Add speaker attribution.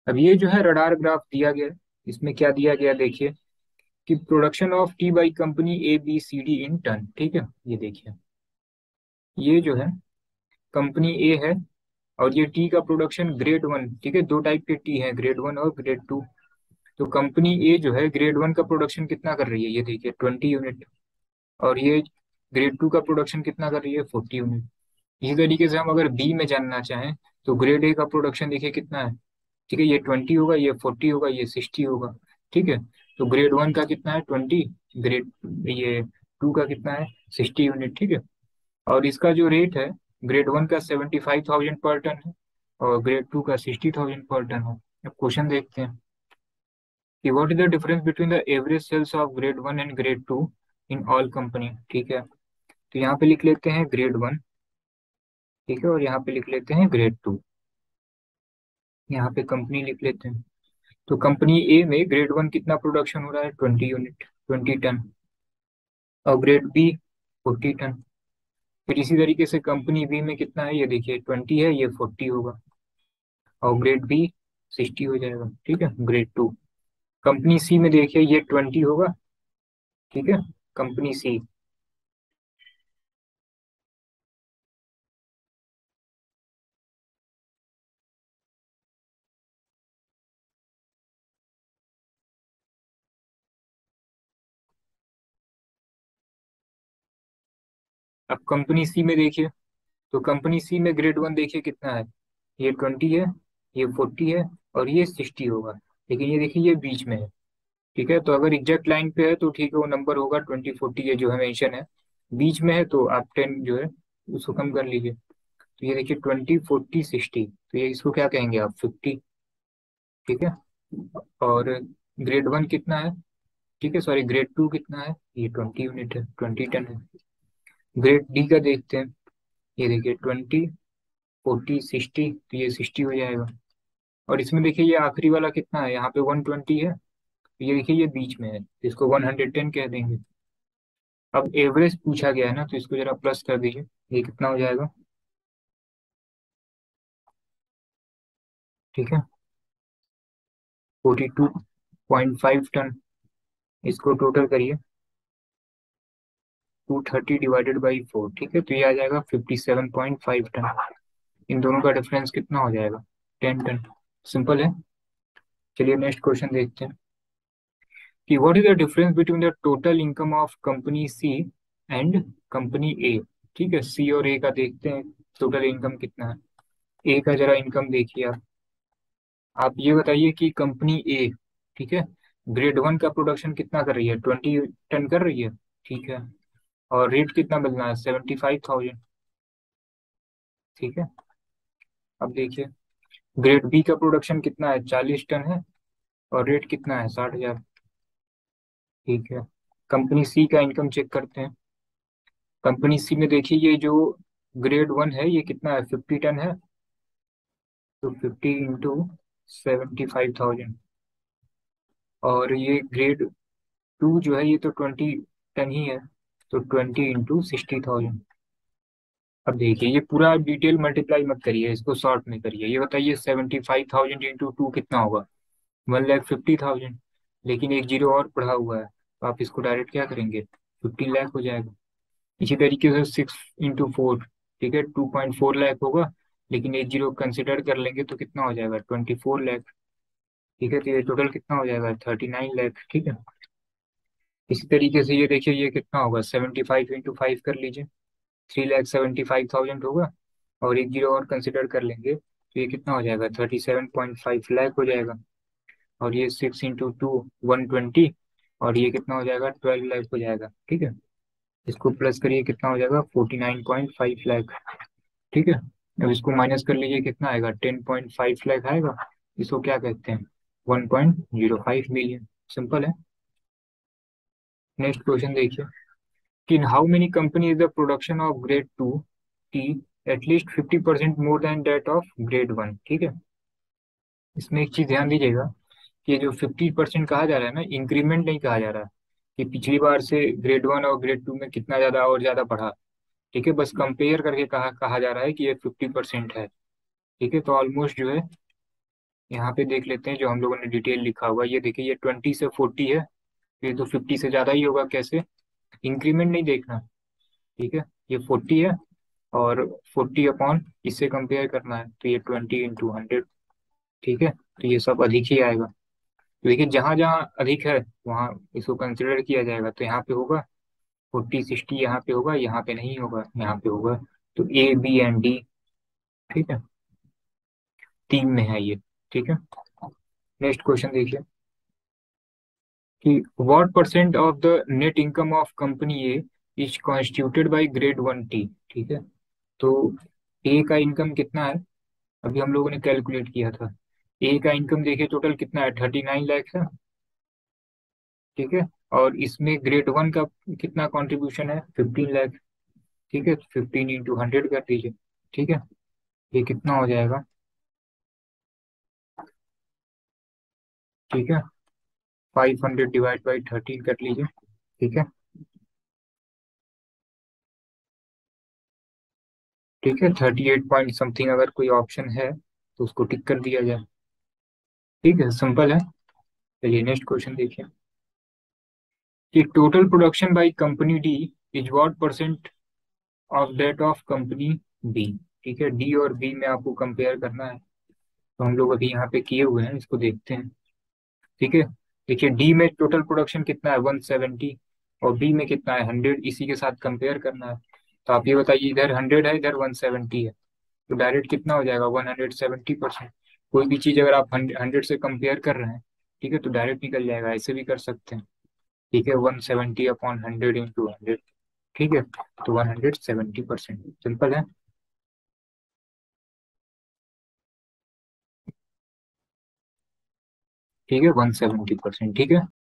Speaker 1: अब ये जो है रडार ग्राफ दिया गया है। इसमें क्या दिया गया देखिए कि production of tea by company ABCD in ton. ठीक है, ये देखिए, ये जो है कंपनी ए है और ये टी का प्रोडक्शन ग्रेड 1। ठीक है, दो टाइप के टी है, ग्रेड 1 और ग्रेड 2। तो कंपनी ए जो है ग्रेड 1 का प्रोडक्शन कितना कर रही है, ये देखिए 20 यूनिट। और ये ग्रेड 2 का प्रोडक्शन कितना कर रही है, 40 यूनिट। इसी तरीके से हम अगर बी में जानना चाहें तो ग्रेड ए का प्रोडक्शन देखिए कितना है। ठीक है, ये 20 होगा, ये 40 होगा, ये 60 होगा। ठीक है, तो ग्रेड 1 का कितना है 20, ग्रेड ये टू का कितना है 60 यूनिट। ठीक है, और इसका जो रेट है ग्रेड 1 का 75,000 पर टन है और ग्रेड 2 का 60,000 पर टन है। अब क्वेश्चन देखते हैं कि what is the difference between the average sales of grade 1 and grade 2 in all company. ठीक है, तो यहाँ पे लिख लेते हैं ग्रेड 1। ठीक है, और यहाँ पे लिख लेते हैं ग्रेड 2। यहाँ पे कंपनी लिख लेते हैं। तो कंपनी ए में ग्रेड 1 कितना प्रोडक्शन हो रहा है, 20 यूनिट, 20 टन। और ग्रेड बी 40 टन। फिर इसी तरीके से कंपनी बी में कितना है, ये देखिए 20 है, ये 40 होगा। और ग्रेड बी 60 हो जाएगा। ठीक है, ग्रेड 2। कंपनी सी में देखिए ये 20 होगा। ठीक है, कंपनी सी। अब कंपनी सी में देखिए, तो कंपनी सी में ग्रेड 1 देखिए कितना है, ये 20 है, ये 40 है और ये 60 होगा। लेकिन ये देखिए ये बीच में है। ठीक है, तो अगर एग्जैक्ट लाइन पे है तो ठीक है, वो नंबर होगा 20 40, ये जो है मेंशन है। बीच में है तो आप 10 जो है उसको कम कर लीजिए। तो ये देखिए 20 40 60, तो ये इसको क्या कहेंगे आप, 50। ठीक है, और ग्रेड 1 कितना है, ठीक है सॉरी ग्रेड 2 कितना है, ये 20 यूनिट है, 20 टन है। ग्रेड डी का देखते हैं, ये देखिए 20 40 60, तो ये 60 हो जाएगा। और इसमें देखिए ये आखिरी वाला कितना है, यहाँ पे 120 है, तो ये देखिए ये बीच में है, तो इसको 110 कह देंगे। अब एवरेज पूछा गया है ना, तो इसको जरा प्लस कर दीजिए, ये कितना हो जाएगा। ठीक है, 42.5 टन। इसको टोटल करिए, 230 डिवाइडेड बाई 4। ठीक है, तो ये आ जाएगा 57.5 टन। इन दोनों का डिफरेंस कितना हो जाएगा, 10 टन। सिंपल है। चलिए नेक्स्ट क्वेश्चन देखते हैं कि what is the difference between the total income of company C and company A. ठीक है, सी और ए का देखते हैं टोटल इनकम कितना है। ए का जरा इनकम देखिए आप ये बताइए कि कंपनी ए, ठीक है, ग्रेड 1 का प्रोडक्शन कितना कर रही है, 20 टन कर रही है। ठीक है, और रेट कितना मिलना है, 75,000। ठीक है, अब देखिए ग्रेड बी का प्रोडक्शन कितना है, 40 टन है और रेट कितना है, 60,000। ठीक है, कंपनी सी का इनकम चेक करते हैं। कंपनी सी में देखिए ये जो ग्रेड 1 है ये कितना है, 50 टन है, तो 50 × 75,000। और ये ग्रेड 2 जो है ये तो 20 टन ही है, तो 20 × 60,000। अब देखिए ये पूरा डिटेल मल्टीप्लाई मत करिए, इसको शॉर्ट में करिए। ये बताइए 75,000 इंटू टू कितना होगा, 1,50,000। लेकिन एक जीरो और पढ़ा हुआ है, तो आप इसको डायरेक्ट क्या करेंगे, 15 लाख हो जाएगा। इसी तरीके से 6 × 4, ठीक है, 2.4 लाख होगा। लेकिन एक जीरो कंसिडर कर लेंगे तो कितना हो जाएगा, 24 लाख। ठीक है, तो ये टोटल कितना हो जाएगा, 39 लाख। ठीक है, इसी तरीके से ये देखिए ये कितना होगा, 75 × 5 कर लीजिए, 3,75,000 होगा। और एक जीरो और कंसिडर कर लेंगे तो ये कितना हो जाएगा, 37.5 लाख हो जाएगा। और ये 6 × 2 120, और ये कितना हो जाएगा, 12 लाख हो जाएगा। ठीक है, इसको प्लस करिए कितना हो जाएगा, 49.5 लाख। ठीक है, अब इसको माइनस कर लीजिए कितना आएगा, 10.5 लाख आएगा। इसको क्या कहते हैं, 1.05 मिलियन। सिंपल है। नेक्स्ट क्वेश्चन देखिए कि in how many company is the production of grade 2 T at least 50% more than that of grade 1। ठीक है, इसमें एक चीज ध्यान दीजिएगा कि ये जो 50% कहा जा रहा है ना, इंक्रीमेंट नहीं कहा जा रहा है कि पिछली बार से ग्रेड 1 और ग्रेड 2 में कितना ज्यादा और ज्यादा बढ़ा। ठीक है, बस कंपेयर करके कहा कहा जा रहा है कि ये 50% है। ठीक है, तो ऑलमोस्ट जो है यहाँ पे देख लेते हैं जो हम लोगों ने डिटेल लिखा हुआ है। ये देखिए, ये 20 से 40 है, ये तो 50 से ज्यादा ही होगा। कैसे? इंक्रीमेंट नहीं देखना, ठीक है। ये 40 है, और 40 अपॉन इससे कंपेयर करना है, तो ये 20 × 100, ठीक है। तो ये सब अधिक ही आएगा। तो देखिए, जहां जहां अधिक है वहां इसको कंसिडर किया जाएगा। तो यहाँ पे होगा 40 60, यहाँ पे होगा, यहाँ पे नहीं होगा, यहाँ पे होगा। तो ए बी एंड डी, ठीक है, तीन में है ये, ठीक है। नेक्स्ट क्वेश्चन देखिए कि what percent of the net income of company A is constituted by grade 1 T, ठीक है। तो ए का इनकम कितना है, अभी हम लोगों ने कैलकुलेट किया था। ए का इनकम देखिए टोटल कितना है, 39 लाख है, ठीक है। और इसमें ग्रेड 1 का कितना कंट्रीब्यूशन है, 15 लाख, ठीक है। 15 × 100 कर दीजिए, ठीक है। ये कितना हो जाएगा, ठीक है। 500 डिवाइड बाई 13 कर लीजिए, ठीक है। ठीक है, 38 पॉइंट समथिंग, अगर कोई ऑप्शन है तो उसको टिक कर दिया जाए। ठीक है, सिंपल है। चलिए नेक्स्ट क्वेश्चन देखिए कि total production by company D is what percent of that of company B, ठीक है। डी और बी में आपको कंपेयर करना है, तो हम लोग अभी यहाँ पे किए हुए हैं, इसको देखते हैं, ठीक है। देखिए, डी में टोटल प्रोडक्शन कितना है, 170, और बी में कितना है, 100, इसी के साथ कंपेयर करना है। तो आप ये बताइए, इधर 100 है, इधर 170 है, तो डायरेक्ट कितना हो जाएगा, 170%। कोई भी चीज अगर आप 100 से कंपेयर कर रहे हैं, ठीक है, तो डायरेक्ट निकल जाएगा, ऐसे भी कर सकते हैं, ठीक है। 170/100 × 100, ठीक है। तो 170%, सिंपल है, ठीक है। 170%, ठीक है।